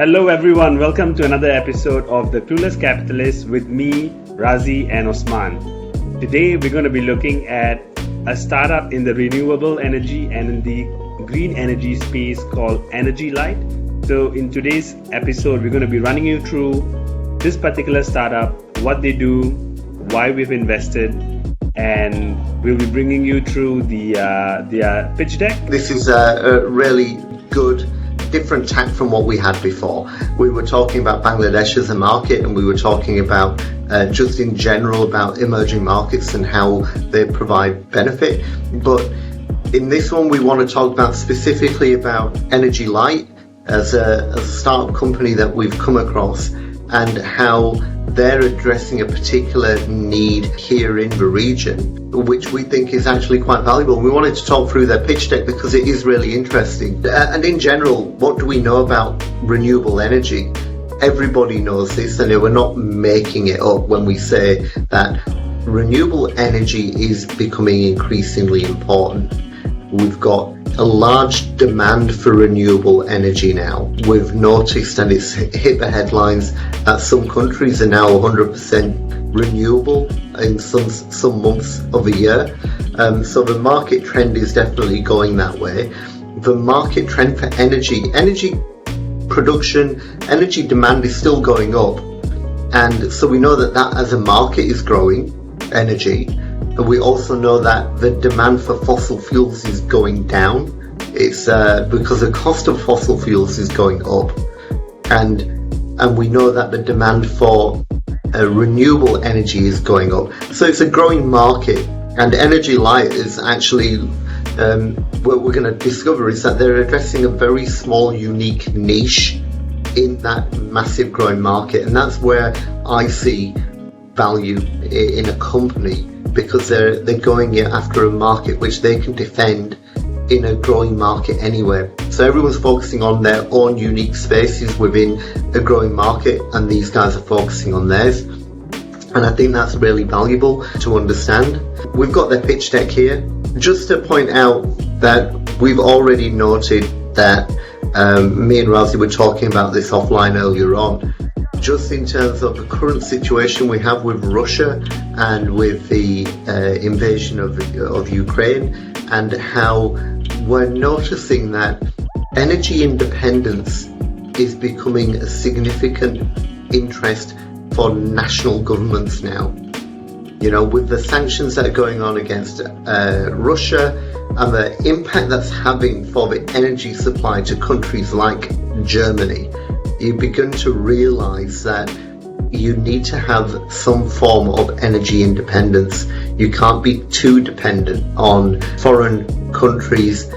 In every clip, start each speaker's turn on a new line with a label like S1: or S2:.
S1: Hello everyone, welcome to another episode of The Clueless Capitalist with me, Razi and Osman. Today we're going to be looking at a startup in the renewable energy and in the green energy space called EnergyLite. So in today's episode, we're going to be running you through this particular startup, what they do, why we've invested, and we'll be bringing you through their pitch deck.
S2: This is a really good different tack from what we had before. We were talking about Bangladesh as a market, and we were talking about just in general about emerging markets and how they provide benefit. But in this one, we want to talk about specifically about EnergyLite as a startup company that we've come across and how they're addressing a particular need here in the region, which we think is actually quite valuable. We wanted to talk through their pitch deck because it is really interesting. And in general, what do we know about renewable energy? Everybody knows this, and we're not making it up when we say that renewable energy is becoming increasingly important. We've got a large demand for renewable energy now. We've noticed, and it's hit the headlines, that some countries are now 100% renewable in some months of a year. So the market trend is definitely going that way. The market trend for energy production, energy demand is still going up. And so we know that as a market is growing, energy. And we also know that the demand for fossil fuels is going down. It's because the cost of fossil fuels is going up, and we know that the demand for renewable energy is going up. So it's a growing market, and EnergyLite is actually what we're going to discover is that they're addressing a very small, unique niche in that massive growing market, and that's where I see value in a company, because they're going after a market which they can defend in a growing market anyway. So everyone's focusing on their own unique spaces within a growing market, and these guys are focusing on theirs. And I think that's really valuable to understand. We've got their pitch deck here. Just to point out that we've already noted that me and Razi were talking about this offline earlier on, just in terms of the current situation we have with Russia and with the invasion of Ukraine, and how we're noticing that energy independence is becoming a significant interest for national governments now. You know, with the sanctions that are going on against Russia and the impact that's having for the energy supply to countries like Germany, you begin to realize that you need to have some form of energy independence. You can't be too dependent on foreign countries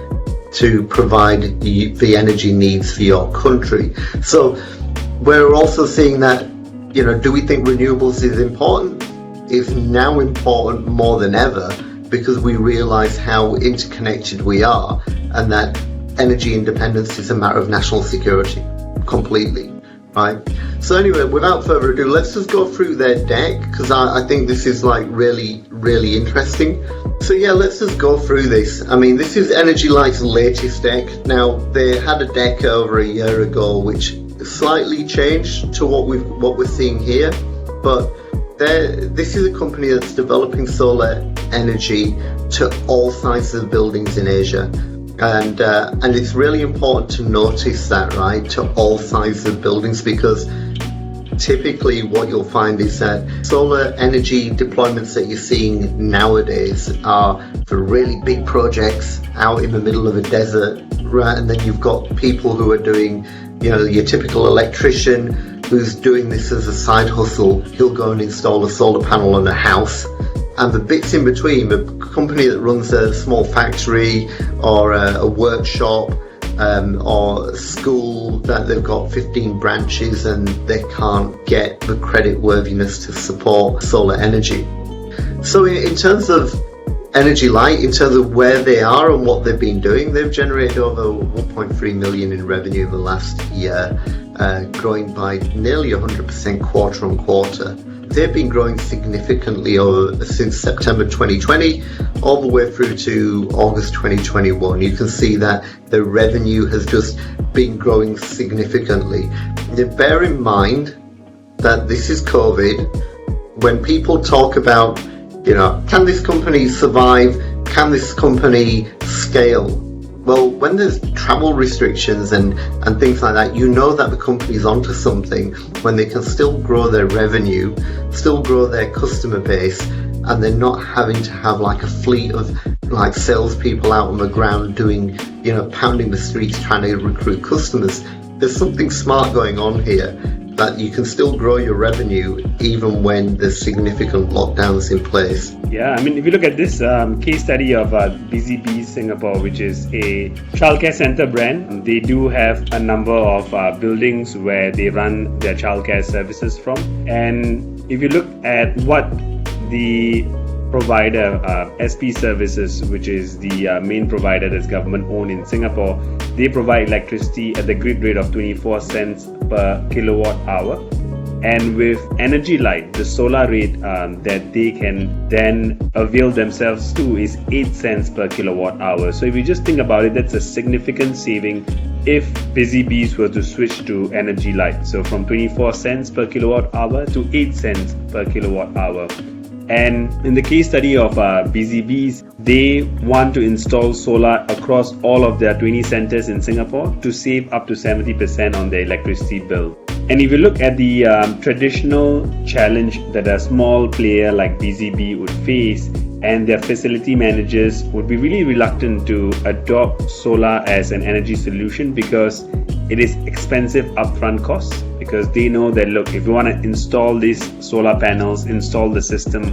S2: to provide the energy needs for your country. So we're also seeing that, you know, do we think renewables is important? It's now important more than ever, because we realize how interconnected we are, and that energy independence is a matter of national security completely. Right. So anyway, without further ado, let's just go through their deck, because I think this is like really, really interesting. So yeah, let's just go through this. I mean, this is EnergyLite's latest deck. Now, they had a deck over a year ago, which slightly changed to what we're seeing here. But this is a company that's developing solar energy to all sizes of buildings in Asia. And it's really important to notice that, right, to all sizes of buildings, because typically what you'll find is that solar energy deployments that you're seeing nowadays are for really big projects out in the middle of a desert, right? And then you've got people who are doing, you know, your typical electrician who's doing this as a side hustle. He'll go and install a solar panel on a house. And the bits in between, the company that runs a small factory or a workshop or a school that they've got 15 branches and they can't get the credit worthiness to support solar energy. So in terms of EnergyLite, in terms of where they are and what they've been doing, they've generated over 1.3 million in revenue in the last year, growing by nearly 100% quarter on quarter. they've been growing significantly since September 2020 all the way through to August 2021. You can see that the revenue has just been growing significantly. Now, bear in mind that this is COVID. When people talk about, can this company survive? Can this company scale? Well, when there's travel restrictions and things like that, you know that the company's onto something when they can still grow their revenue, still grow their customer base, and they're not having to have like a fleet of like salespeople out on the ground doing, pounding the streets trying to recruit customers. There's something smart going on here, that you can still grow your revenue even when there's significant lockdowns in place.
S1: Yeah, I mean, if you look at this case study of Busy Bees Singapore, which is a childcare center brand, they do have a number of buildings where they run their childcare services from. And if you look at what the provider, SP Services, which is the main provider that's government owned in Singapore, they provide electricity at the grid rate of 24 cents per kilowatt hour. And with EnergyLite, the solar rate that they can then avail themselves to is 8 cents per kilowatt hour. So if you just think about it, that's a significant saving if Busy Bees were to switch to EnergyLite. So from 24 cents per kilowatt hour to 8 cents per kilowatt hour. And in the case study of Busy Bees, they want to install solar across all of their 20 centers in Singapore to save up to 70% on their electricity bill. And if you look at the traditional challenge that a small player like Busy Bee would face, and their facility managers would be really reluctant to adopt solar as an energy solution because it is expensive upfront costs, because they know that, look, if you want to install these solar panels, install the system,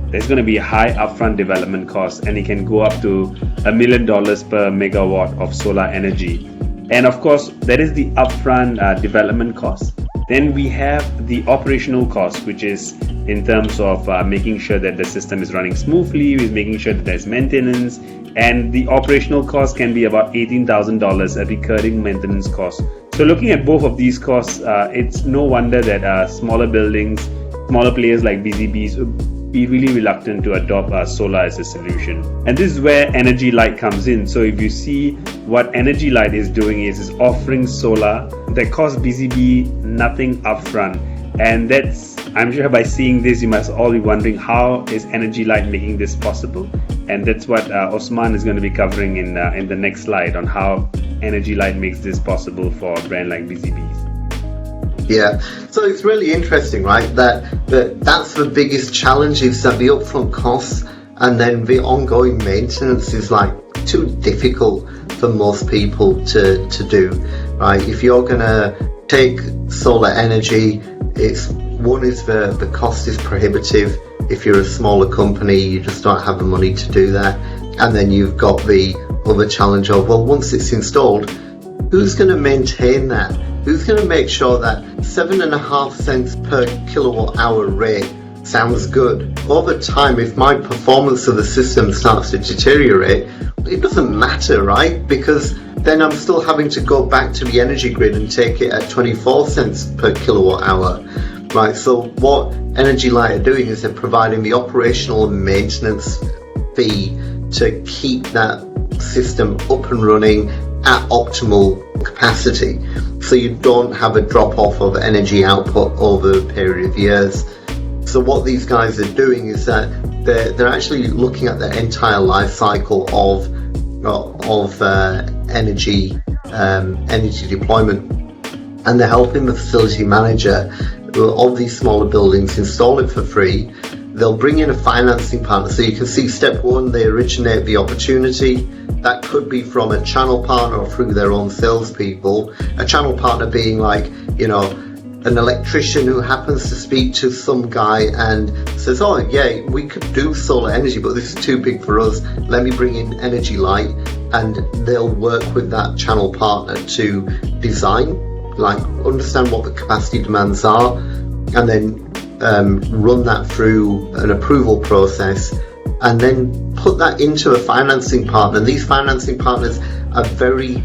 S1: there's going to be a high upfront development cost, and it can go up to $1 million per megawatt of solar energy. And of course, that is the upfront development cost. Then we have the operational cost, which is in terms of making sure that the system is running smoothly, with making sure that there's maintenance, and the operational cost can be about $18,000, a recurring maintenance cost. So looking at both of these costs, it's no wonder that smaller buildings, smaller players like Busy Bees would be really reluctant to adopt solar as a solution. And this is where EnergyLite comes in. So if you see what EnergyLite is doing is offering solar that costs Busy Bee nothing upfront. And that's, I'm sure by seeing this, you must all be wondering, how is EnergyLite making this possible? And that's what Osman is going to be covering in the next slide on how EnergyLite makes this possible for a brand like Busy Bees.
S2: Yeah, so it's really interesting, right? That's the biggest challenge, is that the upfront costs and then the ongoing maintenance is like too difficult for most people to do, right? If you're gonna take solar energy, the cost is prohibitive. If you're a smaller company, you just don't have the money to do that. And then you've got the other challenge of, well, once it's installed, who's going to maintain that? Who's going to make sure that 7.5 cents per kilowatt hour rate sounds good? Over time, if my performance of the system starts to deteriorate, it doesn't matter, right? Because then I'm still having to go back to the energy grid and take it at 24 cents per kilowatt hour, right? So what EnergyLite are doing is they're providing the operational and maintenance fee to keep that system up and running at optimal capacity, so you don't have a drop off of energy output over a period of years. So what these guys are doing is that they're actually looking at the entire life cycle of energy deployment, and they're helping the facility manager of these smaller buildings install it for free. They'll bring in a financing partner. So you can see step one, they originate the opportunity. That could be from a channel partner or through their own salespeople. A channel partner being like, an electrician who happens to speak to some guy and says, oh yeah, we could do solar energy, but this is too big for us. Let me bring in EnergyLite, and they'll work with that channel partner to design, understand what the capacity demands are, and then run that through an approval process, and then put that into a financing partner. These financing partners are very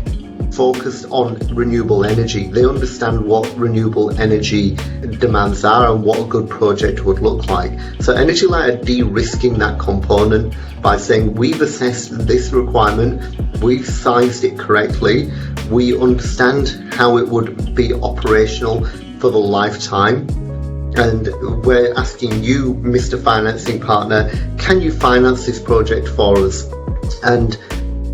S2: focused on renewable energy. They understand what renewable energy demands are and what a good project would look like. So EnergyLite are de-risking that component by saying we've assessed this requirement, we've sized it correctly, we understand how it would be operational for the lifetime, and we're asking you, Mr. Financing Partner, can you finance this project for us? And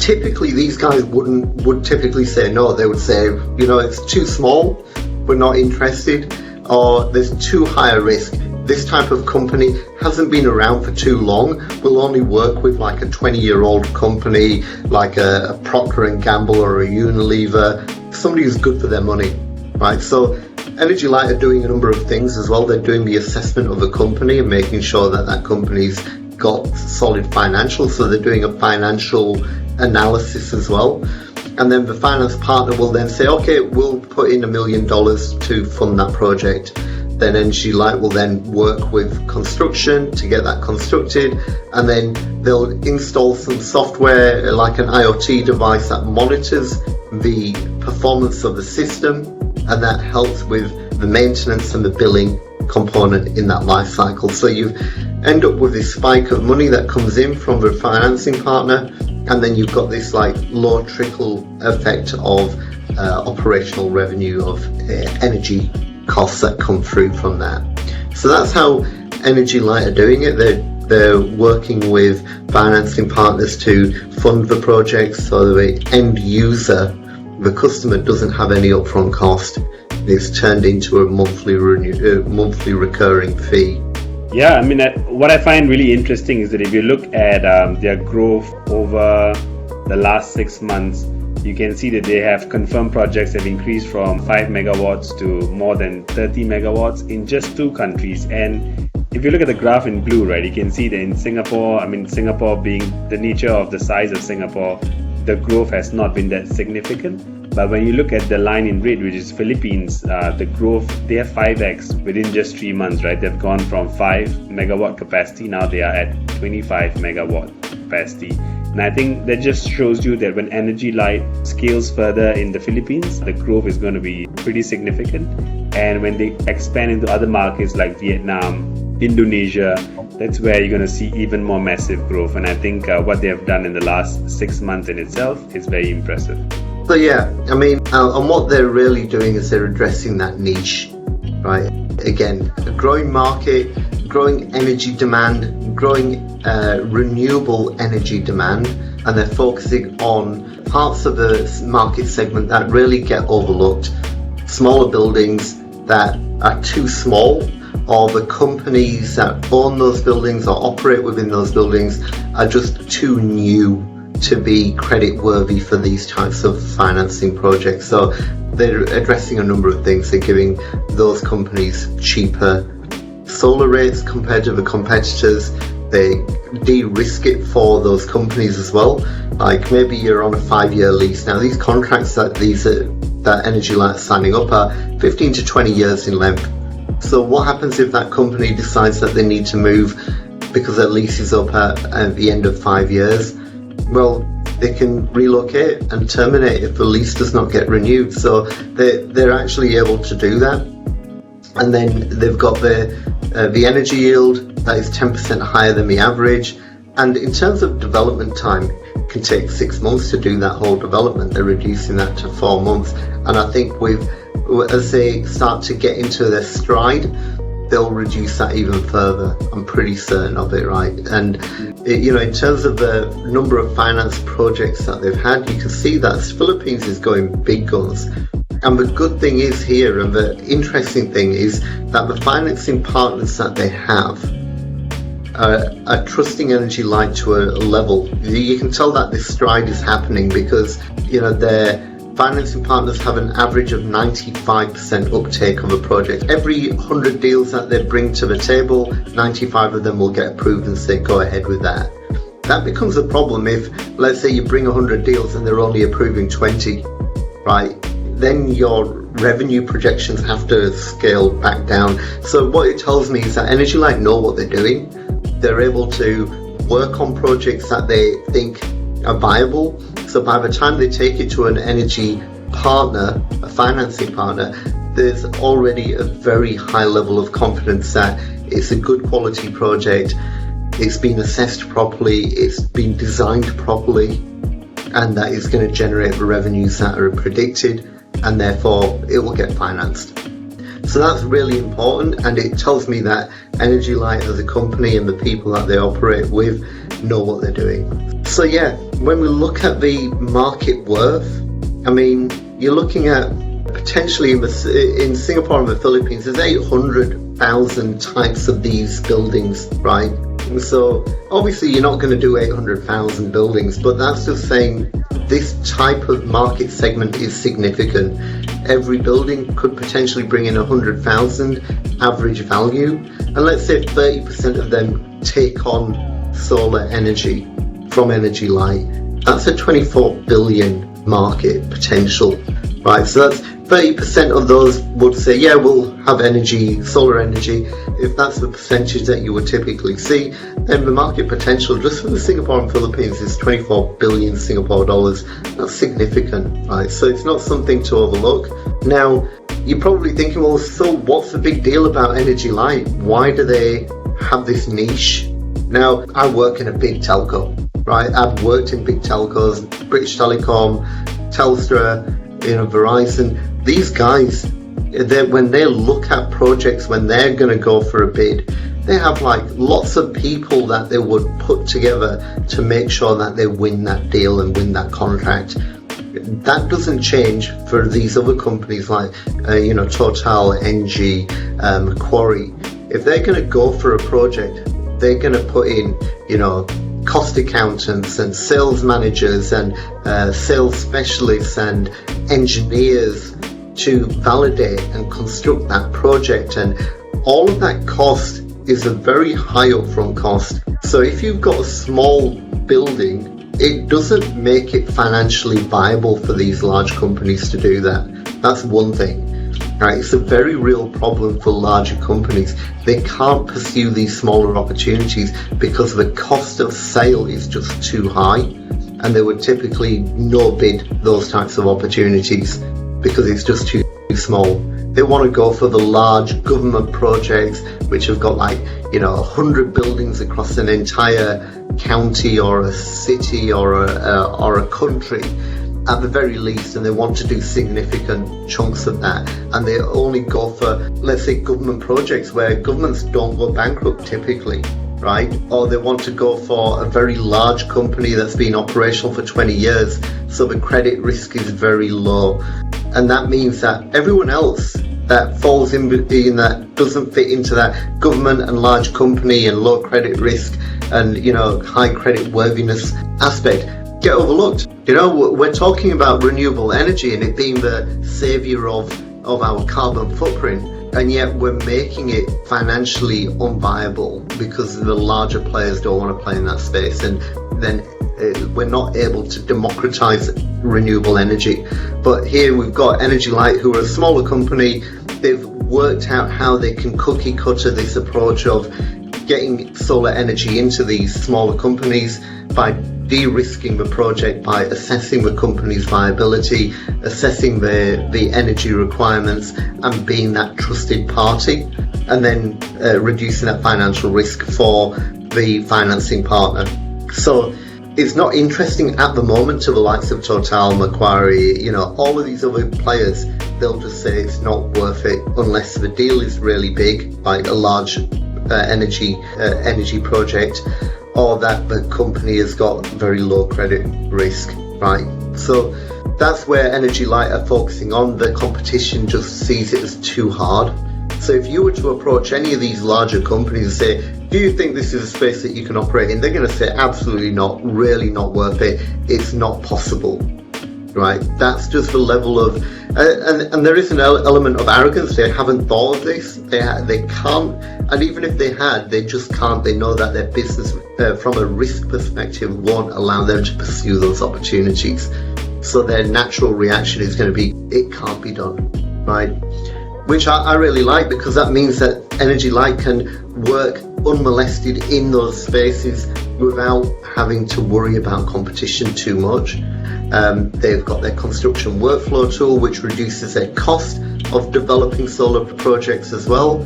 S2: typically these guys would typically say no. They would say, it's too small, we're not interested, or there's too high a risk. This type of company hasn't been around for too long. We'll only work with like a 20-year-old company, like a Procter & Gamble or a Unilever, somebody who's good for their money, right? So EnergyLite are doing a number of things as well. They're doing the assessment of a company and making sure that that company's got solid financials. So they're doing a financial analysis as well. And then the finance partner will then say, okay, we'll put in $1 million to fund that project. Then EnergyLite will then work with construction to get that constructed, and then they'll install some software like an IoT device that monitors the performance of the system, and that helps with the maintenance and the billing component in that life cycle. So you end up with this spike of money that comes in from the financing partner, and then you've got this like low trickle effect of operational revenue of energy costs that come through from that. So that's how EnergyLite are doing it. They're working with financing partners to fund the project so the end user, the customer, doesn't have any upfront cost. It's turned into a monthly recurring fee.
S1: Yeah, what I find really interesting is that if you look at their growth over the last 6 months, you can see that they have confirmed projects have increased from 5 megawatts to more than 30 megawatts in just 2 countries. And if you look at the graph in blue, right, you can see that in Singapore, Singapore being the nature of the size of Singapore, the growth has not been that significant. But when you look at the line in red, which is Philippines, the growth, they have 5x within just 3 months, right? They've gone from 5 megawatt capacity, now they are at 25 megawatt capacity. And I think that just shows you that when EnergyLite scales further in the Philippines, the growth is going to be pretty significant. And when they expand into other markets like Vietnam, Indonesia, that's where you're going to see even more massive growth. And I think what they have done in the last 6 months in itself is very impressive.
S2: So yeah, and what they're really doing is they're addressing that niche, right? Again, a growing market, growing energy demand, growing renewable energy demand, and they're focusing on parts of the market segment that really get overlooked. Smaller buildings that are too small, or the companies that own those buildings or operate within those buildings are just too new to be credit worthy for these types of financing projects. So they're addressing a number of things. They're giving those companies cheaper solar rates compared to the competitors. They de-risk it for those companies as well. Like maybe you're on a 5-year lease. Now these contracts that EnergyLite is signing up are 15 to 20 years in length. So what happens if that company decides that they need to move because their lease is up at the end of 5 years? Well, they can relocate and terminate if the lease does not get renewed. So they're actually able to do that. And then they've got the energy yield that is 10% higher than the average. And in terms of development time, it can take 6 months to do that whole development. They're reducing that to 4 months. And I think as they start to get into their stride, they'll reduce that even further. I'm pretty certain of it, right? And in terms of the number of finance projects that they've had, you can see that the Philippines is going big guns. And the good thing is here, and the interesting thing is that the financing partners that they have are trusting EnergyLite to a level. You can tell that this stride is happening because their financing partners have an average of 95% uptake of a project. Every 100 deals that they bring to the table, 95 of them will get approved and say go ahead with that. That becomes a problem if, let's say, you bring 100 deals and they're only approving 20, right? Then your revenue projections have to scale back down. So what it tells me is that EnergyLite know what they're doing. They're able to work on projects that they think are viable. So by the time they take it to an energy partner, a financing partner, there's already a very high level of confidence that it's a good quality project, it's been assessed properly, it's been designed properly, and that it's going to generate the revenues that are predicted, and therefore it will get financed. So that's really important, and it tells me that EnergyLite as a company and the people that they operate with know what they're doing. So yeah, when we look at the market worth, I mean, you're looking at potentially in Singapore and the Philippines, there's 800,000 types of these buildings, right? And so obviously you're not going to do 800,000 buildings, but that's just saying this type of market segment is significant. Every building could potentially bring in 100,000 average value, and let's say 30% of them take on solar energy from EnergyLite. That's a 24 billion market potential, right? So that's 30% of those would say, yeah, we'll have solar energy. If that's the percentage that you would typically see, then the market potential just for the Singapore and Philippines is 24 billion Singapore dollars. That's significant, right? So it's not something to overlook. Now, you're probably thinking, well, so what's the big deal about EnergyLite? Why do they have this niche? Now, I work in a big telco, right? I've worked in big telcos, British Telecom, Telstra, Verizon. These guys, when they look at projects, when they're going to go for a bid, they have like lots of people that they would put together to make sure that they win that deal and win that contract. That doesn't change for these other companies like Total, Engie, Macquarie. If they're going to go for a project, they're going to put in cost accountants and sales managers and sales specialists and engineers to validate and construct that project, and all of that cost is a very high upfront cost. So if you've got a small building, it doesn't make it financially viable for these large companies to do that. That's one thing. Right, it's a very real problem for larger companies. They can't pursue these smaller opportunities because the cost of sale is just too high, and they would typically no bid those types of opportunities because it's just too small. They want to go for the large government projects which have got 100 buildings across an entire county or a city or a country at the very least, and they want to do significant chunks of that, and they only go for, let's say, government projects where governments don't go bankrupt typically, right? Or they want to go for a very large company that's been operational for 20 years, so the credit risk is very low, and that means that everyone else that falls in that doesn't fit into that government and large company and low credit risk and high credit worthiness aspect get overlooked. We're talking about renewable energy and it being the savior of our carbon footprint, and yet we're making it financially unviable because the larger players don't want to play in that space, and then we're not able to democratize renewable energy. But here we've got EnergyLite, who are a smaller company. They've worked out how they can cookie cutter this approach of getting solar energy into these smaller companies by de-risking the project, by assessing the company's viability, assessing the energy requirements, and being that trusted party, and then reducing that financial risk for the financing partner. So it's not interesting at the moment to the likes of Total, Macquarie, all of these other players. They'll just say it's not worth it unless the deal is really big, like a large energy project, or that the company has got very low credit risk, right? So that's where EnergyLite are focusing on. The competition just sees it as too hard. So if you were to approach any of these larger companies and say, do you think this is a space that you can operate in? They're going to say, absolutely not, really not worth it. It's not possible, right? That's just the level of, and there is an element of arrogance. They haven't thought of this. They can't, and even if they had, they just can't. They know that their business, from a risk perspective, won't allow them to pursue those opportunities. So their natural reaction is going to be, it can't be done, right? Which I really like, because that means that EnergyLite can work unmolested in those spaces without having to worry about competition too much. They've got their construction workflow tool, which reduces their cost of developing solar projects as well.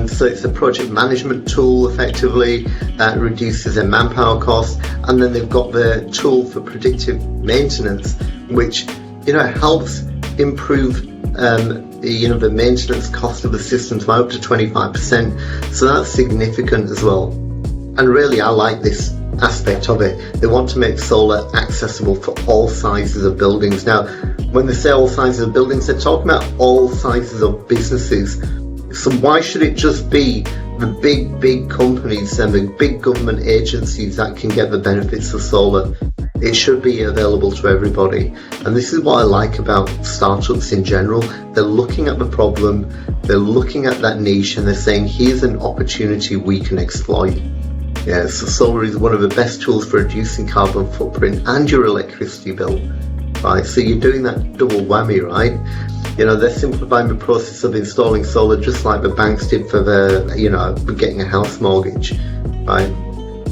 S2: So it's a project management tool effectively that reduces their manpower costs. And then they've got their tool for predictive maintenance, which helps improve the maintenance cost of the systems by up to 25%. So that's significant as well. And really, I like this aspect of it. They want to make solar accessible for all sizes of buildings. Now, when they say all sizes of buildings, they're talking about all sizes of businesses. So why should it just be the big companies and the big government agencies that can get the benefits of solar? It should be available to everybody. And this is what I like about startups in general. They're looking at the problem, they're looking at that niche, and they're saying, here's an opportunity we can exploit. Yeah, so solar is one of the best tools for reducing carbon footprint and your electricity bill, right? So you're doing that double whammy, right? They're simplifying the process of installing solar just like the banks did for getting a house mortgage, right?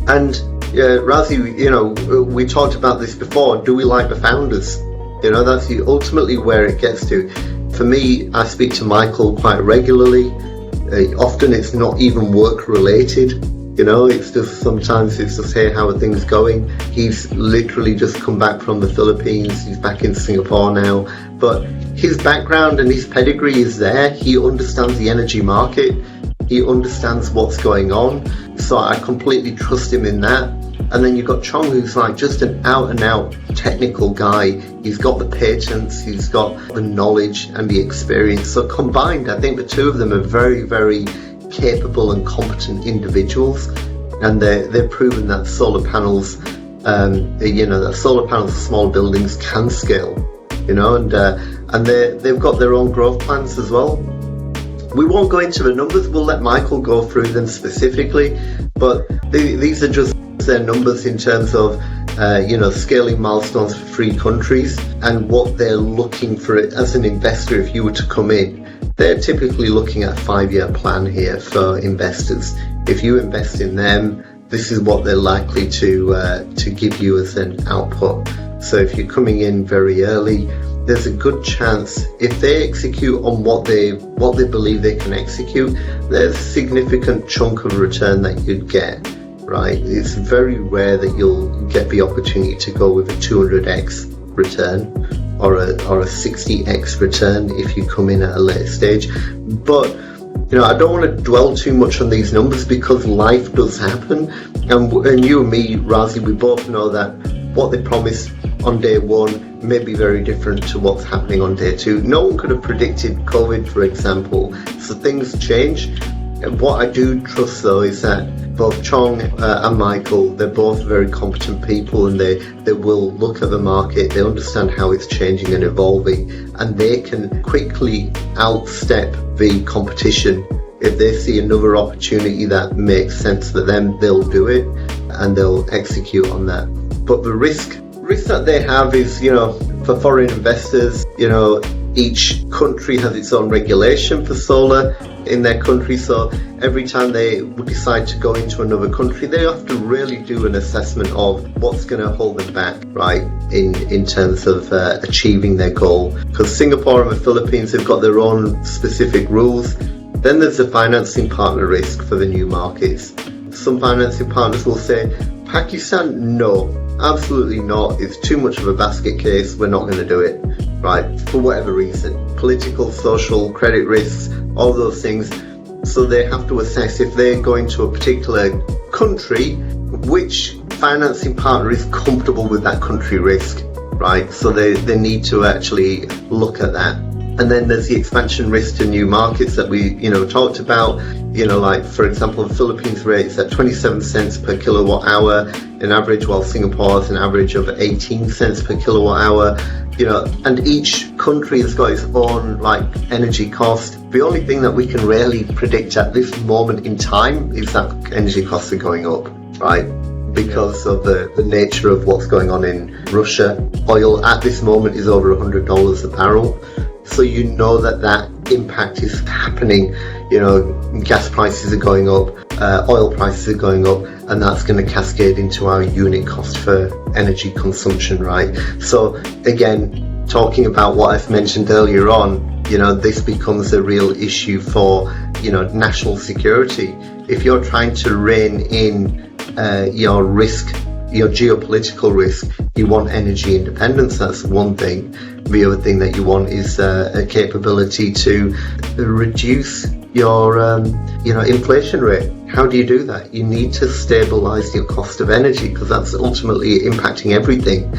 S2: And Razi, we talked about this before. Do we like the founders? That's ultimately where it gets to. For me, I speak to Michael quite regularly. Often it's not even work related. It's just sometimes it's just, hey, how are things going? He's literally just come back from the Philippines. He's back in Singapore now. But his background and his pedigree is there. He understands the energy market. He understands what's going on. So I completely trust him in that. And then you've got Chong, who's like just an out-and-out technical guy. He's got the patents, he's got the knowledge and the experience. So combined, I think the two of them are very, very capable and competent individuals. And they're proven that solar panels, that solar panels for small buildings can scale. And they've got their own growth plans as well. We won't go into the numbers. We'll let Michael go through them specifically. But these are just their numbers in terms of scaling milestones for 3 countries and what they're looking for it as an investor. If you were to come in, they're typically looking at a 5-year plan here for investors. If you invest in them, this is what they're likely to give you as an output. So if you're coming in very early, there's a good chance if they execute on what they believe they can execute, there's a significant chunk of return that you'd get. Right, it's very rare that you'll get the opportunity to go with a 200x return or a 60x return if you come in at a later stage. But I don't want to dwell too much on these numbers because life does happen, and you and me, Razi, we both know that what they promise on day 1 may be very different to what's happening on day 2. No one could have predicted COVID, for example, so things change. And what I do trust though is that both Chong and Michael, they're both very competent people, and they will look at the market, they understand how it's changing and evolving, and they can quickly outstep the competition. If they see another opportunity that makes sense for them, they'll do it and they'll execute on that. But the risk that they have is, for foreign investors, each country has its own regulation for solar in their country, so every time they would decide to go into another country, they have to really do an assessment of what's going to hold them back, right, in terms of achieving their goal. Because Singapore and the Philippines have got their own specific rules. Then there's the financing partner risk for the new markets. Some financing partners will say, Pakistan, no, absolutely not. It's too much of a basket case. We're not going to do it, right? For whatever reason, political, social, credit risks, all those things. So they have to assess if they're going to a particular country, which financing partner is comfortable with that country risk, right? So they need to actually look at that. And then there's the expansion risk to new markets that we, talked about. Like for example, the Philippines rates at 27 cents per kilowatt hour in average, while Singapore has an average of 18 cents per kilowatt hour. And each country has got its own energy cost. The only thing that we can really predict at this moment in time is that energy costs are going up, right? Because of the nature of what's going on in Russia. Oil at this moment is over $100 a barrel. So that impact is happening, gas prices are going up, oil prices are going up, and that's going to cascade into our unit cost for energy consumption, right? So again, talking about what I've mentioned earlier on, this becomes a real issue for, national security. If you're trying to rein in your risk, your geopolitical risk, you want energy independence. That's one thing. The other thing that you want is a capability to reduce your inflation rate. How do you do that? You need to stabilize your cost of energy, because that's ultimately impacting everything,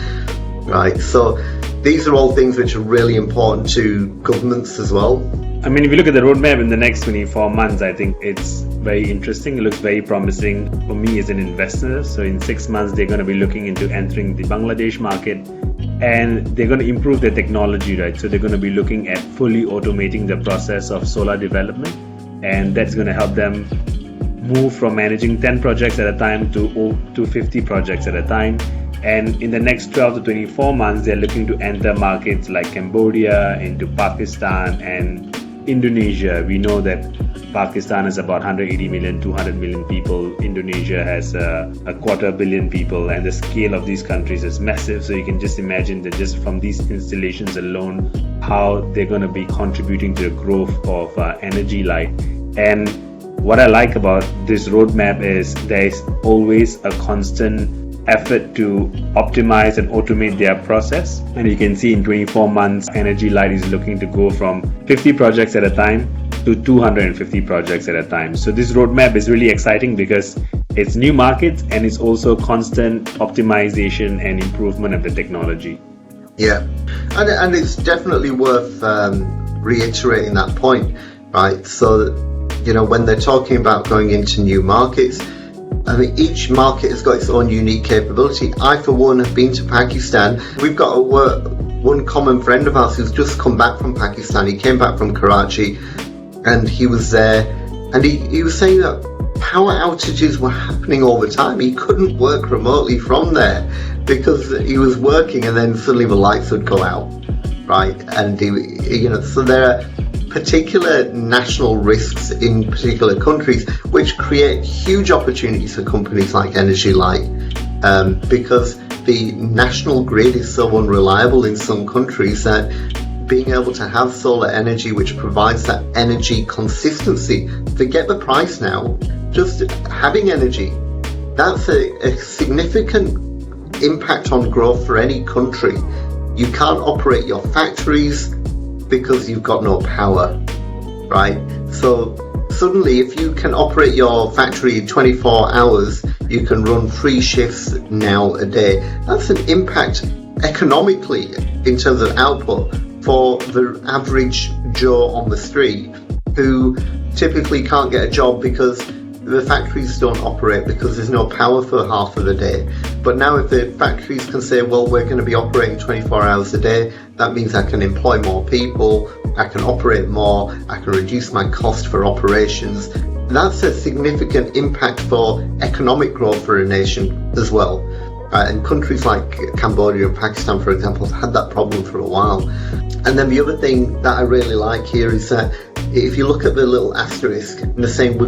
S2: right? So these are all things which are really important to governments as well.
S1: I mean, if you look at the roadmap in the next 24 months, I think it's very interesting. It looks very promising for me as an investor. So in 6 months, they're going to be looking into entering the Bangladesh market, and they're going to improve their technology, right? So they're going to be looking at fully automating the process of solar development, and that's going to help them move from managing 10 projects at a time to 50 projects at a time. And in the next 12 to 24 months, they're looking to enter markets like Cambodia, into Pakistan and Indonesia. We know that Pakistan is about 180 million, 200 million people. Indonesia has a 250 million people, and the scale of these countries is massive. So you can just imagine that just from these installations alone, how they're going to be contributing to the growth of EnergyLite. And what I like about this roadmap is there is always a constant effort to optimize and automate their process. And you can see in 24 months, EnergyLite is looking to go from 50 projects at a time to 250 projects at a time. So this roadmap is really exciting because it's new markets and it's also constant optimization and improvement of the technology.
S2: Yeah, and it's definitely worth reiterating that point, right? So, when they're talking about going into new markets, I mean, each market has got its own unique capability. I, for one, have been to Pakistan. We've got one common friend of ours who's just come back from Pakistan. He came back from Karachi, and he was there, and he was saying that power outages were happening all the time. He couldn't work remotely from there because he was working, and then suddenly the lights would go out, right? And so there are particular national risks in particular countries which create huge opportunities for companies like EnergyLite, because the national grid is so unreliable in some countries that being able to have solar energy which provides that energy consistency, forget the price now, just having energy, that's a significant impact on growth for any country. You can't operate your factories because you've got no power, right? So suddenly, if you can operate your factory 24 hours, you can run 3 shifts now a day. That's an impact economically in terms of output for the average Joe on the street who typically can't get a job because the factories don't operate because there's no power for half of the day. But now if the factories can say, well, we're going to be operating 24 hours a day, that means I can employ more people, I can operate more, I can reduce my cost for operations. That's a significant impact for economic growth for a nation as well. And countries like Cambodia and Pakistan, for example, have had that problem for a while. And then the other thing that I really like here is that if you look at the little asterisk, with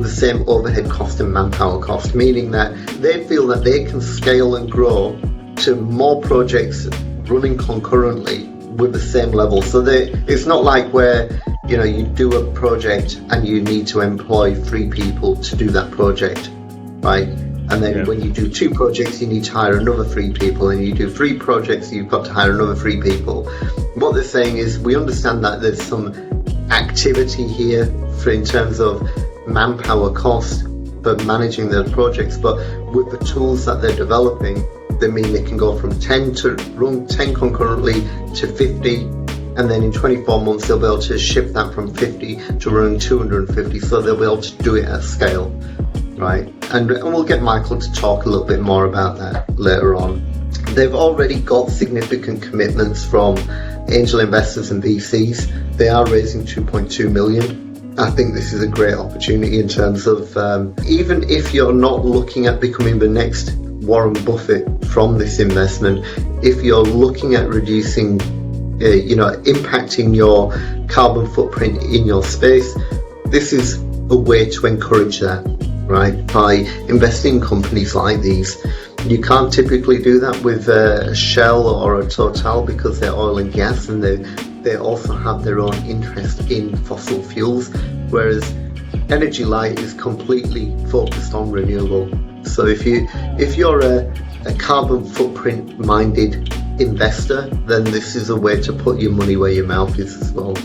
S2: the same overhead cost and manpower cost, meaning that they feel that they can scale and grow to more projects running concurrently with the same level. So it's not like where you do a project and you need to employ 3 people to do that project, right? And then when you do 2 projects, you need to hire another 3 people, and you do 3 projects, you've got to hire another 3 people. What they're saying is, we understand that there's some activity here in terms of manpower cost for managing their projects, but with the tools that they're developing, they mean they can go from 10 to run 10 concurrently to 50, and then in 24 months they'll be able to shift that from 50 to running 250, so they'll be able to do it at scale, right? And we'll get Michael to talk a little bit more about that later on. They've already got significant commitments from angel investors and VCs. They are raising 2.2 million. I think this is a great opportunity in terms of, even if you're not looking at becoming the next Warren Buffett from this investment, if you're looking at reducing, impacting your carbon footprint in your space, this is a way to encourage that, right? By investing in companies like these. You can't typically do that with a Shell or a Total because they're oil and gas, and they also have their own interest in fossil fuels, whereas EnergyLite is completely focused on renewable. So if you're a carbon footprint minded investor, then this is a way to put your money where your mouth is as well.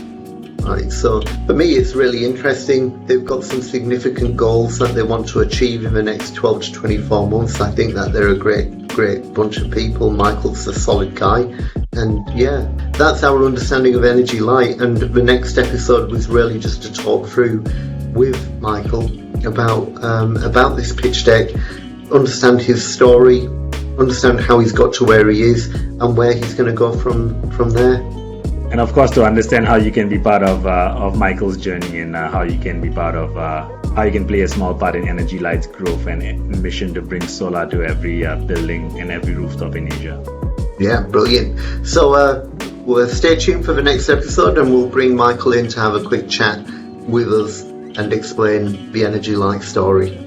S2: Right, so for me it's really interesting. They've got some significant goals that they want to achieve in the next 12 to 24 months. I think that they're a great bunch of people. Michael's a solid guy, and yeah, that's our understanding of EnergyLite. And the next episode was really just to talk through with Michael about this pitch deck, understand his story, understand how he's got to where he is, and where he's going to go from there.
S1: And of course, to understand how you can be part of Michael's journey, and how you can be part of how you can play a small part in EnergyLite's growth and mission to bring solar to every building and every rooftop in Asia.
S2: Yeah, brilliant. So we'll stay tuned for the next episode, and we'll bring Michael in to have a quick chat with us and explain the EnergyLite story.